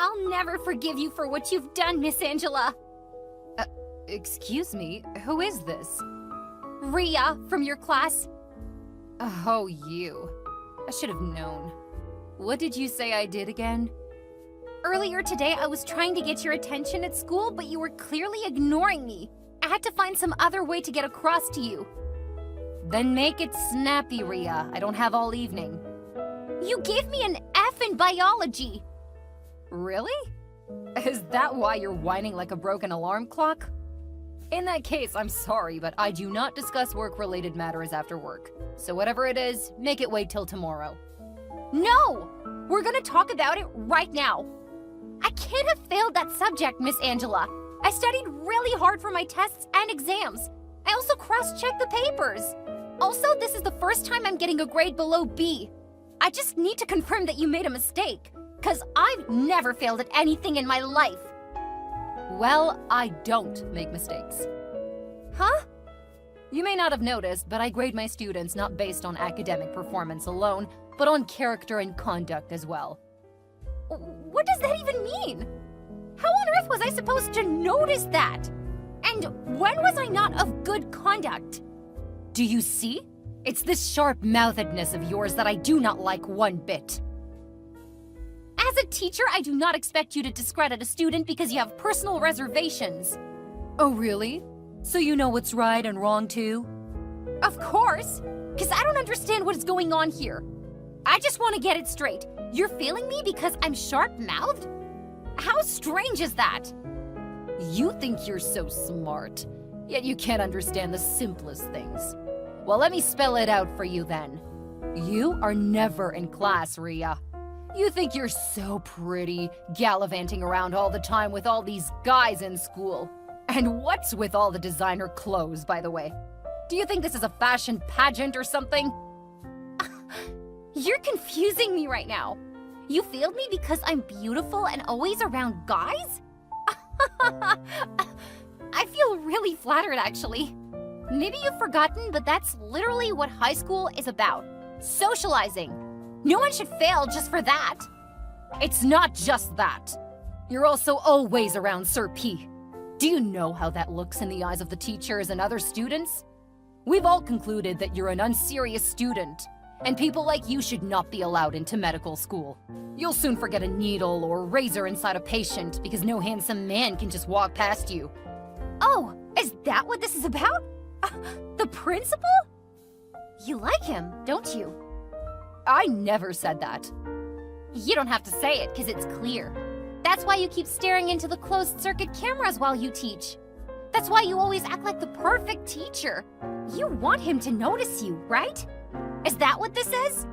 I'll never forgive you for what you've done, Miss Angela. Excuse me, who is this? Rhea, from your class. Oh, you. I should have known. What did you say I did again? Earlier today, I was trying to get your attention at school, but you were clearly ignoring me. I had to find some other way to get across to you. Then make it snappy, Rhea. I don't have all evening. You gave me an F in biology. Really? Is that why you're whining like a broken alarm clock? In that case, I'm sorry, but I do not discuss work-related matters after work. So whatever it is, make it wait till tomorrow. No! We're gonna talk about it right now. I can't have failed that subject, Miss Angela. I studied really hard for my tests and exams. I also cross-checked the papers. Also, this is the first time I'm getting a grade below B. I just need to confirm that you made a mistake, because I've never failed at anything in my life. Well, I don't make mistakes. Huh? You may not have noticed, but I grade my students not based on academic performance alone, but on character and conduct as well. What does that even mean? How on earth was I supposed to notice that? And when was I not of good conduct? Do you see? It's this sharp-mouthedness of yours that I do not like one bit. As a teacher, I do not expect you to discredit a student because you have personal reservations. Oh, really? So you know what's right and wrong, too? Of course, because I don't understand what is going on here. I just want to get it straight. You're failing me because I'm sharp-mouthed? How strange is that? You think you're so smart, yet you can't understand the simplest things. Well, let me spell it out for you then. You are never in class, Rhea. You think you're so pretty, gallivanting around all the time with all these guys in school. And what's with all the designer clothes, by the way? Do you think this is a fashion pageant or something? You're confusing me right now. You failed me because I'm beautiful and always around guys? I feel really flattered, actually. Maybe you've forgotten, but that's literally what high school is about. Socializing. No one should fail just for that. It's not just that. You're also always around Sir P. Do you know how that looks in the eyes of the teachers and other students? We've all concluded that you're an unserious student, and people like you should not be allowed into medical school. You'll soon forget a needle or razor inside a patient because no handsome man can just walk past you. Oh, is that what this is about? The principal? You like him, don't you? I never said that. You don't have to say it, because it's clear. That's why you keep staring into the closed-circuit cameras while you teach. That's why you always act like the perfect teacher. You want him to notice you, right? Is that what this is?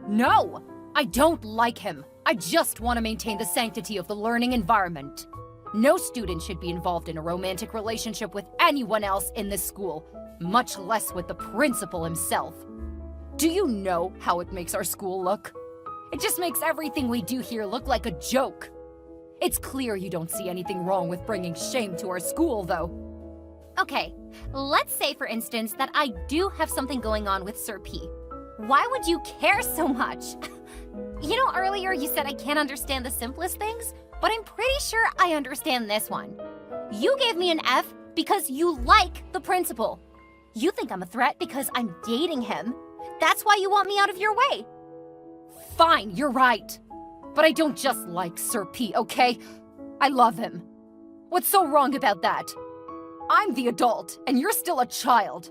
No, I don't like him. I just want to maintain the sanctity of the learning environment. No student should be involved in a romantic relationship with anyone else in this school, much less with the principal himself. Do you know how it makes our school look? It just makes everything we do here look like a joke. It's clear you don't see anything wrong with bringing shame to our school, though. Okay, let's say, for instance, that I do have something going on with Sir P. Why would you care so much? You know, earlier you said I can't understand the simplest things, but I'm pretty sure I understand this one. You gave me an F because you like the principal. You think I'm a threat because I'm dating him. That's why you want me out of your way. Fine, you're right. But I don't just like Sir P, okay? I love him. What's so wrong about that? I'm the adult, and you're still a child.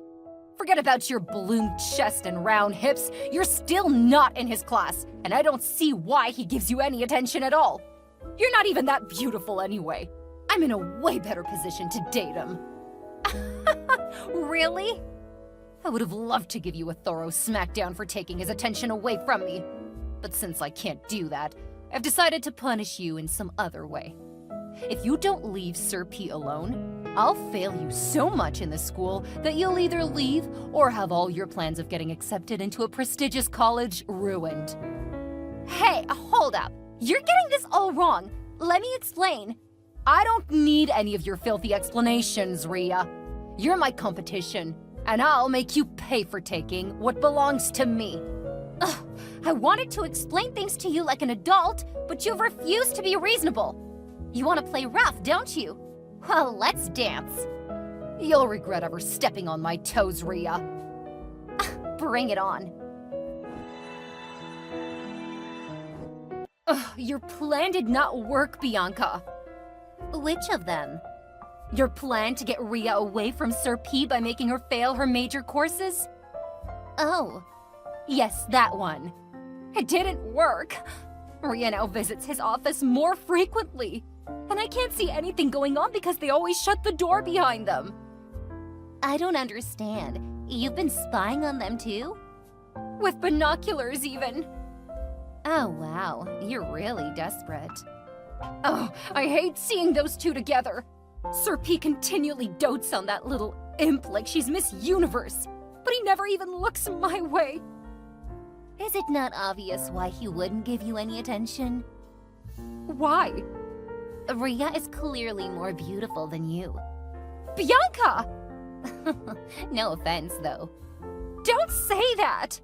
Forget about your balloon chest and round hips. You're still not in his class, and I don't see why he gives you any attention at all. You're not even that beautiful anyway. I'm in a way better position to date him. Really? I would have loved to give you a thorough smackdown for taking his attention away from me. But since I can't do that, I've decided to punish you in some other way. If you don't leave Sir P alone, I'll fail you so much in this school that you'll either leave or have all your plans of getting accepted into a prestigious college ruined. Hey, hold up. You're getting this all wrong. Let me explain. I don't need any of your filthy explanations, Rhea. You're my competition, and I'll make you pay for taking what belongs to me. Ugh, I wanted to explain things to you like an adult, but you've refused to be reasonable. You want to play rough, don't you? Well, let's dance. You'll regret ever stepping on my toes, Rhea. Bring it on. Ugh, your plan did not work, Bianca. Which of them? Your plan to get Rhea away from Sir P by making her fail her major courses? Oh. Yes, that one. It didn't work. Rhea now visits his office more frequently. And I can't see anything going on because they always shut the door behind them. I don't understand. You've been spying on them too? With binoculars, even. Oh, wow. You're really desperate. Oh, I hate seeing those two together. Sir P continually dotes on that little imp like she's Miss Universe, but he never even looks my way. Is it not obvious why he wouldn't give you any attention? Why? Rhea is clearly more beautiful than you. Bianca! No offense, though. Don't say that!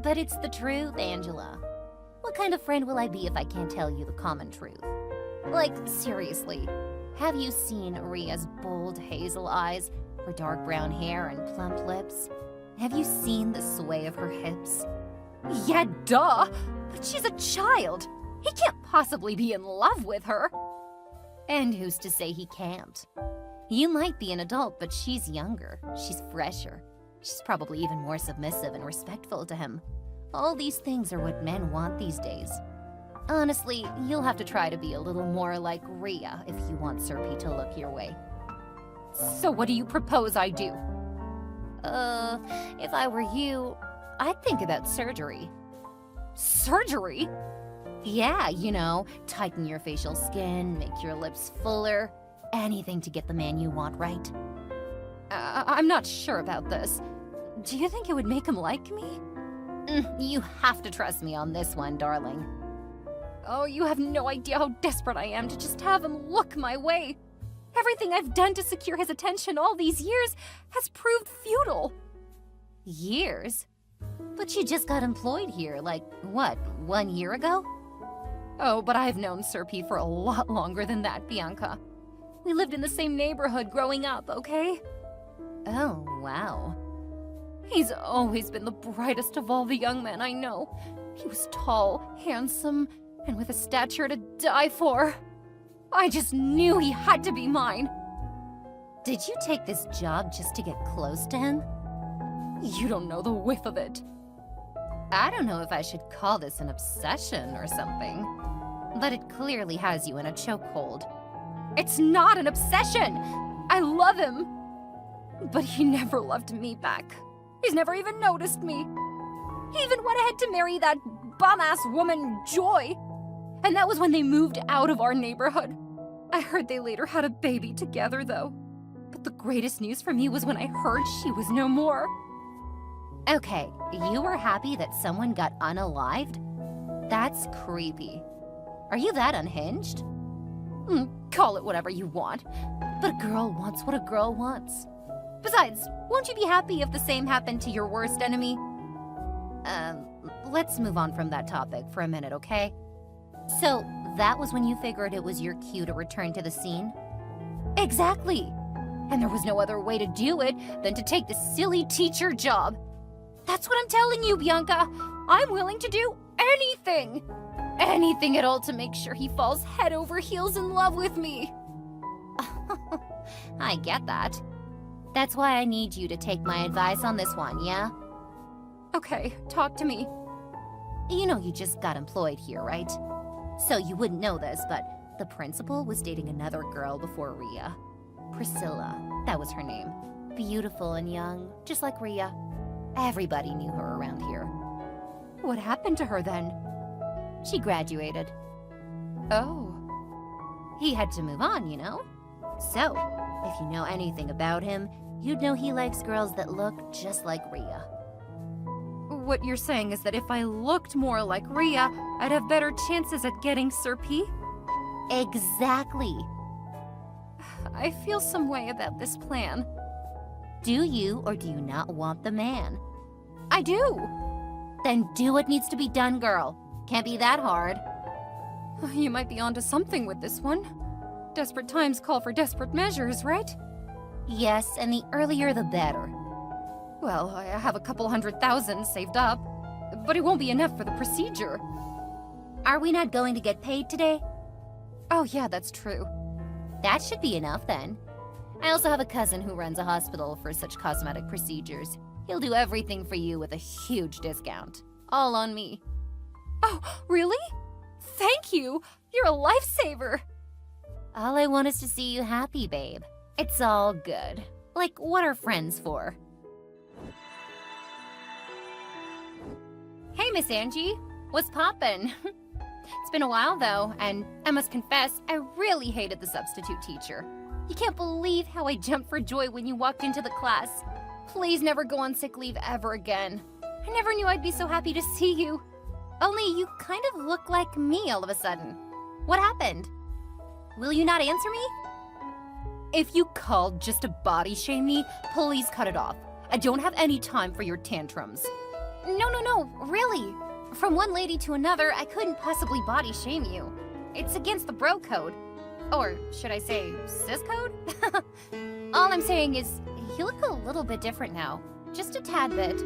But it's the truth, Angela. What kind of friend will I be if I can't tell you the common truth? Like, seriously, have you seen Rhea's bold hazel eyes, her dark brown hair and plump lips? Have you seen the sway of her hips? Yeah, duh! But she's a child! He can't possibly be in love with her! And who's to say he can't? You might be an adult, but she's younger. She's fresher. She's probably even more submissive and respectful to him. All these things are what men want these days. Honestly, you'll have to try to be a little more like Rhea if you want Sir P to look your way. So what do you propose I do? If I were you, I'd think about surgery. Surgery? Yeah, you know, tighten your facial skin, make your lips fuller. Anything to get the man you want, right? I'm not sure about this. Do you think it would make him like me? You have to trust me on this one, darling. Oh, you have no idea how desperate I am to just have him look my way. Everything I've done to secure his attention all these years has proved futile. Years? But you just got employed here, like, what, 1 year ago? Oh, but I've known Sir P for a lot longer than that, Bianca. We lived in the same neighborhood growing up, okay? Oh, wow. He's always been the brightest of all the young men I know. He was tall, handsome, and with a stature to die for. I just knew he had to be mine. Did you take this job just to get close to him? You don't know the whiff of it. I don't know if I should call this an obsession or something, but it clearly has you in a chokehold. It's not an obsession! I love him! But he never loved me back. He's never even noticed me. He even went ahead to marry that bum-ass woman, Joy. And that was when they moved out of our neighborhood. I heard they later had a baby together, though. But the greatest news for me was when I heard she was no more. Okay, you were happy that someone got unalived? That's creepy. Are you that unhinged? Call it whatever you want. But a girl wants what a girl wants. Besides, won't you be happy if the same happened to your worst enemy? Let's move on from that topic for a minute, okay? So, that was when you figured it was your cue to return to the scene? Exactly! And there was no other way to do it than to take the silly teacher job. That's what I'm telling you, Bianca! I'm willing to do anything! Anything at all to make sure he falls head over heels in love with me! I get that. That's why I need you to take my advice on this one, yeah? Okay, talk to me. You know you just got employed here, right? So you wouldn't know this, but the principal was dating another girl before Rhea. Priscilla, that was her name. Beautiful and young, just like Rhea. Everybody knew her around here. What happened to her then? She graduated. Oh. He had to move on, you know? So, if you know anything about him, you'd know he likes girls that look just like Rhea. What you're saying is that if I looked more like Rhea, I'd have better chances at getting Sir P? Exactly. I feel some way about this plan. Do you or do you not want the man? I do. Then do what needs to be done, girl. Can't be that hard. You might be onto something with this one. Desperate times call for desperate measures, right? Yes, and the earlier the better. Well, I have a couple 100,000 saved up, but it won't be enough for the procedure. Are we not going to get paid today? Oh yeah, that's true. That should be enough then. I also have a cousin who runs a hospital for such cosmetic procedures. He'll do everything for you with a huge discount. All on me. Oh, really? Thank you! You're a lifesaver! All I want is to see you happy, babe. It's all good. Like, what are friends for? Hey, Miss Angie. What's poppin'? It's been a while, though, and I must confess, I really hated the substitute teacher. You can't believe how I jumped for joy when you walked into the class. Please never go on sick leave ever again. I never knew I'd be so happy to see you. Only you kind of look like me all of a sudden. What happened? Will you not answer me? If you called just to body shame me, please cut it off. I don't have any time for your tantrums. No, really. From one lady to another, I couldn't possibly body shame you. It's against the bro code. Or should I say, sis code? All I'm saying is, you look a little bit different now. Just a tad bit.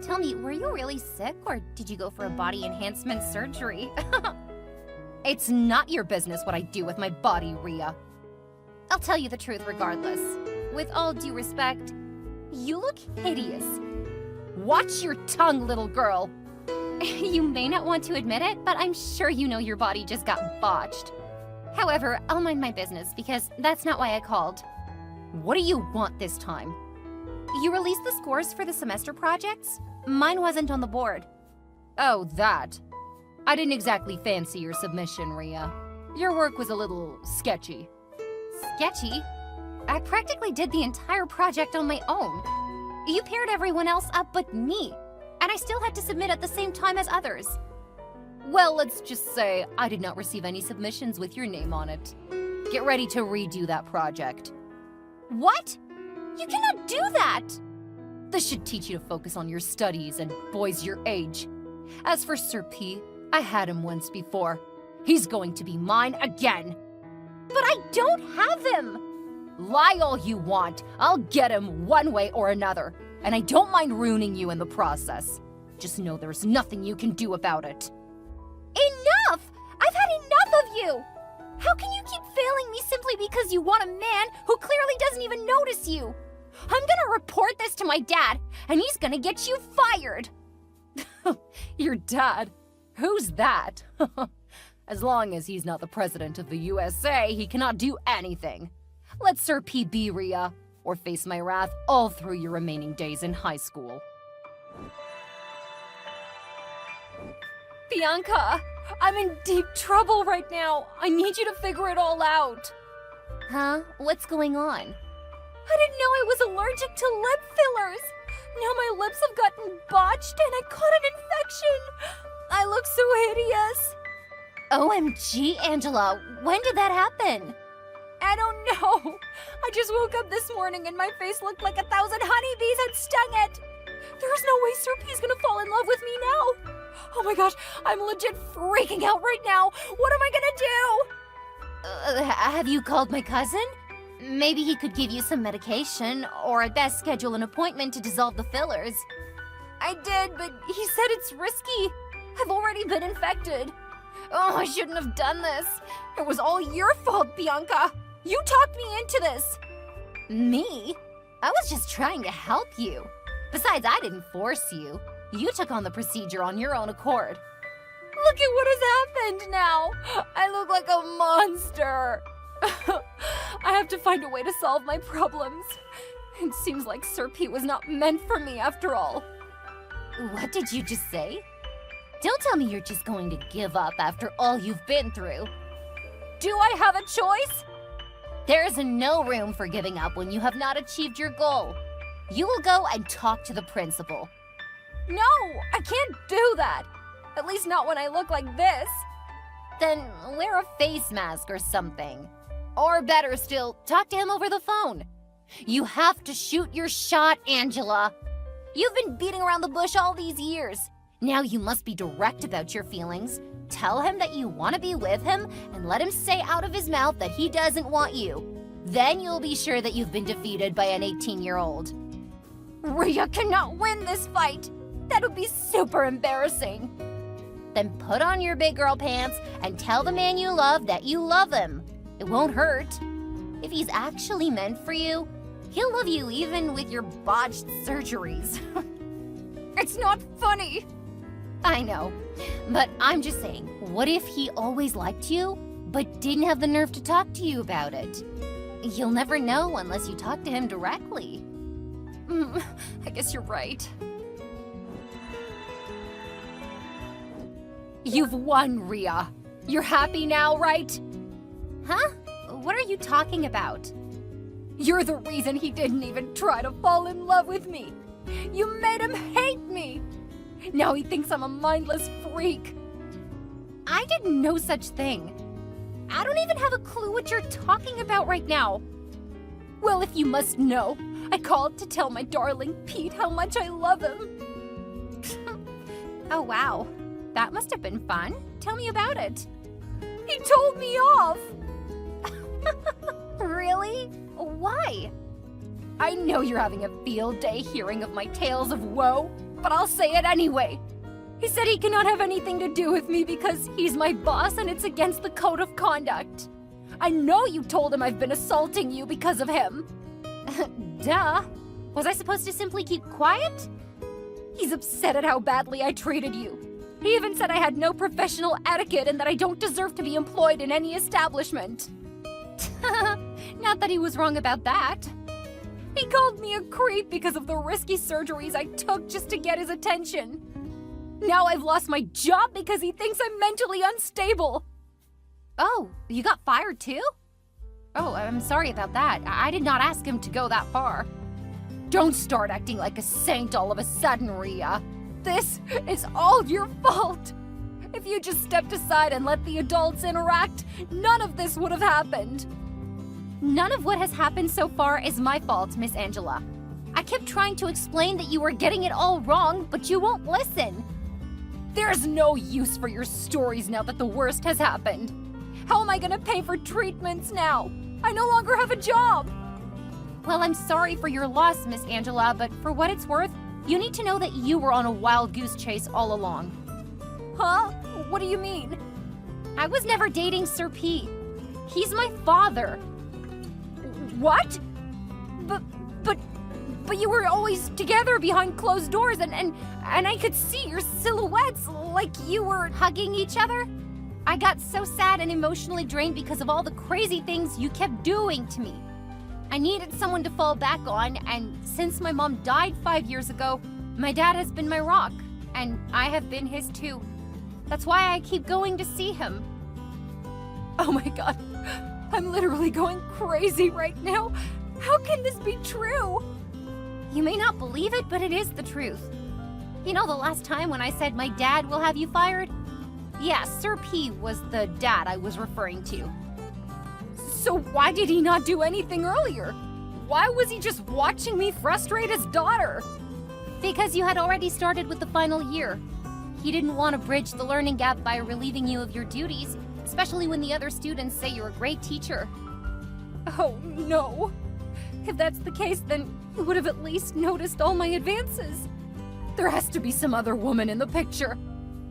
Tell me, were you really sick, or did you go for a body enhancement surgery? It's not your business what I do with my body, Rhea. I'll tell you the truth regardless. With all due respect, you look hideous. Watch your tongue, little girl. You may not want to admit it, but I'm sure you know your body just got botched. However, I'll mind my business because that's not why I called. What do you want this time? You released the scores for the semester projects? Mine wasn't on the board. Oh, that. I didn't exactly fancy your submission, Rhea. Your work was a little sketchy. Sketchy? I practically did the entire project on my own. You paired everyone else up but me, and I still had to submit at the same time as others. Well, let's just say I did not receive any submissions with your name on it. Get ready to redo that project. What? You cannot do that! This should teach you to focus on your studies and boys your age. As for Sir P, I had him once before. He's going to be mine again. But I don't have him! Lie all you want. I'll get him one way or another. And I don't mind ruining you in the process. Just know there's nothing you can do about it. Enough! I've had enough of you! How can you keep failing me simply because you want a man who clearly doesn't even notice you? I'm gonna report this to my dad, and he's gonna get you fired! Your dad? Who's that? As long as he's not the president of the USA, he cannot do anything. Let Sir P be, Rhea, or face my wrath all through your remaining days in high school. Bianca, I'm in deep trouble right now. I need you to figure it all out. Huh? What's going on? I didn't know I was allergic to lip fillers. Now my lips have gotten botched and I caught an infection. I look so hideous. OMG, Angela, when did that happen? I don't know. I just woke up this morning and my face looked like 1,000 honeybees had stung it. There's no way Sir P's gonna fall in love with me now. Oh my gosh, I'm legit freaking out right now. What am I gonna do? Have you called my cousin? Maybe he could give you some medication, or at best schedule an appointment to dissolve the fillers. I did, but he said it's risky. I've already been infected. Oh, I shouldn't have done this. It was all your fault, Bianca. You talked me into this. Me? I was just trying to help you. Besides, I didn't force you. You took on the procedure on your own accord. Look at what has happened now. I look like a monster. I have to find a way to solve my problems. It seems like Sir P was not meant for me after all. What did you just say? Don't tell me you're just going to give up after all you've been through. Do I have a choice? There's no room for giving up when you have not achieved your goal. You will go and talk to the principal. No, I can't do that. At least not when I look like this. Then wear a face mask or something. Or better still, talk to him over the phone. You have to shoot your shot, Angela. You've been beating around the bush all these years. Now you must be direct about your feelings. Tell him that you want to be with him and let him say out of his mouth that he doesn't want you. Then you'll be sure that you've been defeated by an 18-year-old. Rhea cannot win this fight. That would be super embarrassing. Then put on your big girl pants and tell the man you love that you love him. It won't hurt. If he's actually meant for you, he'll love you even with your botched surgeries. It's not funny. I know, but I'm just saying, what if he always liked you, but didn't have the nerve to talk to you about it? You'll never know unless you talk to him directly. I guess you're right. You've won, Rhea. You're happy now, right? Huh? What are you talking about? You're the reason he didn't even try to fall in love with me. You made him hate me. Now he thinks I'm a mindless freak. I didn't know such thing. I don't even have a clue what you're talking about right now. Well, if you must know, I called to tell my darling Pete how much I love him. Oh, wow. That must have been fun. Tell me about it. He told me off. Really? Why? I know you're having a field day hearing of my tales of woe, but I'll say it anyway. He said he cannot have anything to do with me because he's my boss and it's against the code of conduct. I know you told him I've been assaulting you because of him. Duh. Was I supposed to simply keep quiet? He's upset at how badly I treated you. He even said I had no professional etiquette and that I don't deserve to be employed in any establishment. Not that he was wrong about that. He called me a creep because of the risky surgeries I took just to get his attention. Now I've lost my job because he thinks I'm mentally unstable. Oh, you got fired too? Oh, I'm sorry about that. I did not ask him to go that far. Don't start acting like a saint all of a sudden, Rhea. This is all your fault. If you just stepped aside and let the adults interact, none of this would have happened. None of what has happened so far is my fault, Miss Angela. I kept trying to explain that you were getting it all wrong, but you won't listen. There's no use for your stories now that the worst has happened. How am I gonna pay for treatments now? I no longer have a job. Well, I'm sorry for your loss, Miss Angela, but for what it's worth, you need to know that you were on a wild goose chase all along. Huh? What do you mean? I was never dating Sir P. He's my father. What? But you were always together behind closed doors and I could see your silhouettes like you were Hugging each other? I got so sad and emotionally drained because of all the crazy things you kept doing to me. I needed someone to fall back on, and since my mom died 5 years ago, my dad has been my rock, and I have been his too. That's why I keep going to see him. Oh my god, I'm literally going crazy right now. How can this be true? You may not believe it, but it is the truth. You know the last time when I said my dad will have you fired? Yeah, Sir P was the dad I was referring to. So why did he not do anything earlier? Why was he just watching me frustrate his daughter? Because you had already started with the final year. He didn't want to bridge the learning gap by relieving you of your duties, especially when the other students say you're a great teacher. Oh no. If that's the case, then he would have at least noticed all my advances. There has to be some other woman in the picture.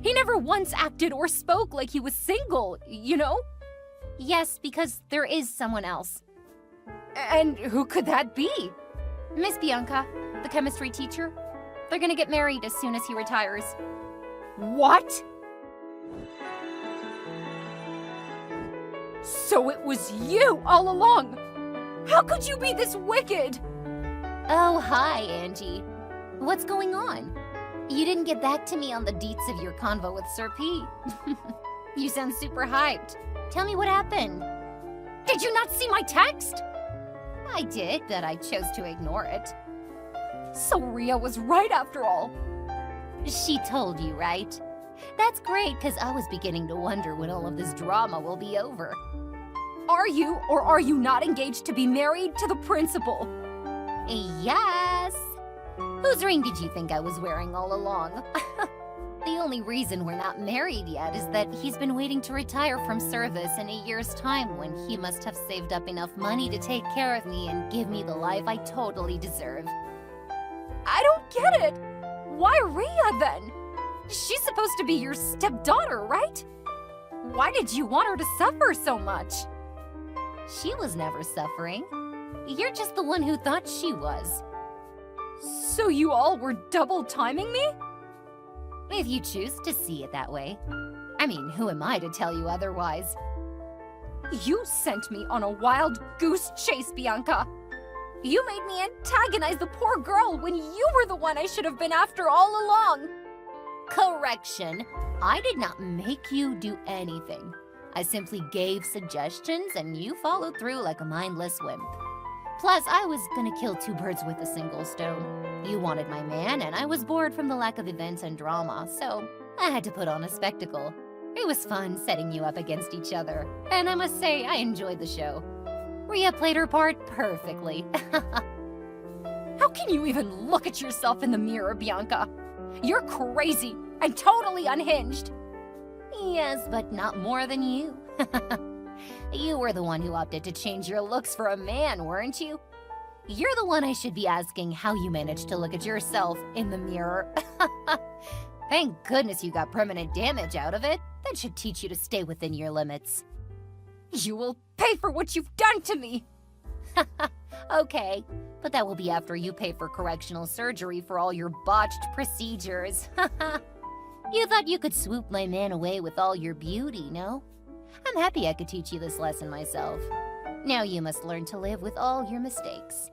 He never once acted or spoke like he was single, you know? Yes, because there is someone else. And who could that be? Miss Bianca, the chemistry teacher. They're gonna get married as soon as he retires. What? So it was you all along! How could you be this wicked? Oh, hi, Angie. What's going on? You didn't get back to me on the deets of your convo with Sir P. You sound super hyped. Tell me what happened. Did you not see my text? I did, but I chose to ignore it. So Rhea was right after all. She told you, right? That's great, because I was beginning to wonder when all of this drama will be over. Are you or are you not engaged to be married to the principal? Yes! Whose ring did you think I was wearing all along? The only reason we're not married yet is that he's been waiting to retire from service in a year's time when he must have saved up enough money to take care of me and give me the life I totally deserve. I don't get it. Why Rhea then? She's supposed to be your stepdaughter, right? Why did you want her to suffer so much? She was never suffering. You're just the one who thought she was. So you all were double timing me? If you choose to see it that way. I mean, who am I to tell you otherwise? You sent me on a wild goose chase, Bianca. You made me antagonize the poor girl when you were the one I should have been after all along. Correction. I did not make you do anything. I simply gave suggestions and you followed through like a mindless wimp. Plus, I was gonna kill two birds with a single stone. You wanted my man, and I was bored from the lack of events and drama, so I had to put on a spectacle. It was fun setting you up against each other, and I must say I enjoyed the show. Rhea played her part perfectly. How can you even look at yourself in the mirror, Bianca? You're crazy and totally unhinged. Yes, but not more than you. You were the one who opted to change your looks for a man, weren't you? You're the one I should be asking how you managed to look at yourself in the mirror. Thank goodness you got permanent damage out of it. That should teach you to stay within your limits. You will pay for what you've done to me. Okay, but that will be after you pay for correctional surgery for all your botched procedures. You thought you could swoop my man away with all your beauty, no? I'm happy I could teach you this lesson myself. Now you must learn to live with all your mistakes.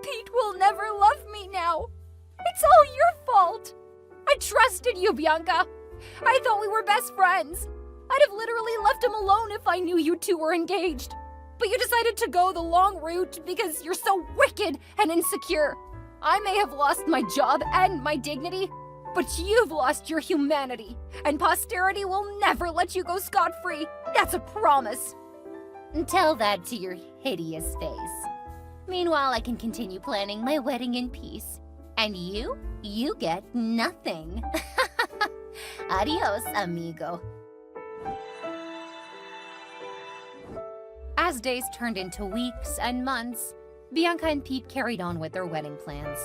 Pete will never love me now. It's all your fault. I trusted you, Bianca. I thought we were best friends. I'd have literally left him alone if I knew you two were engaged. But you decided to go the long route because you're so wicked and insecure. I may have lost my job and my dignity, but you've lost your humanity, and posterity will never let you go scot-free. That's a promise. Tell that to your hideous face. Meanwhile, I can continue planning my wedding in peace. And you get nothing. Adios, amigo. As days turned into weeks and months, Bianca and Pete carried on with their wedding plans.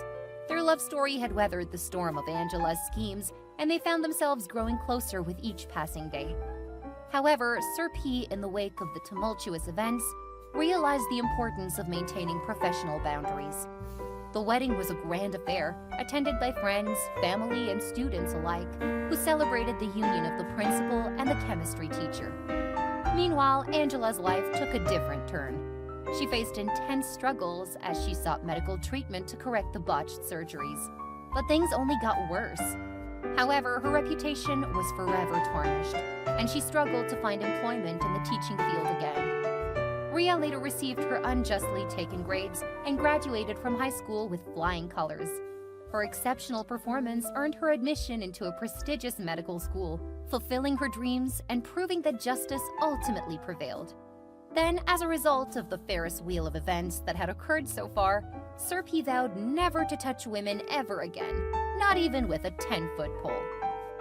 Their love story had weathered the storm of Angela's schemes, and they found themselves growing closer with each passing day. However, Sir P, in the wake of the tumultuous events, realized the importance of maintaining professional boundaries. The wedding was a grand affair, attended by friends, family, and students alike, who celebrated the union of the principal and the chemistry teacher. Meanwhile, Angela's life took a different turn. She faced intense struggles as she sought medical treatment to correct the botched surgeries. But things only got worse. However, her reputation was forever tarnished, and she struggled to find employment in the teaching field again. Rhea later received her unjustly taken grades and graduated from high school with flying colors. Her exceptional performance earned her admission into a prestigious medical school, fulfilling her dreams and proving that justice ultimately prevailed. Then, as a result of the Ferris wheel of events that had occurred so far, Sir P vowed never to touch women ever again, not even with a 10-foot pole.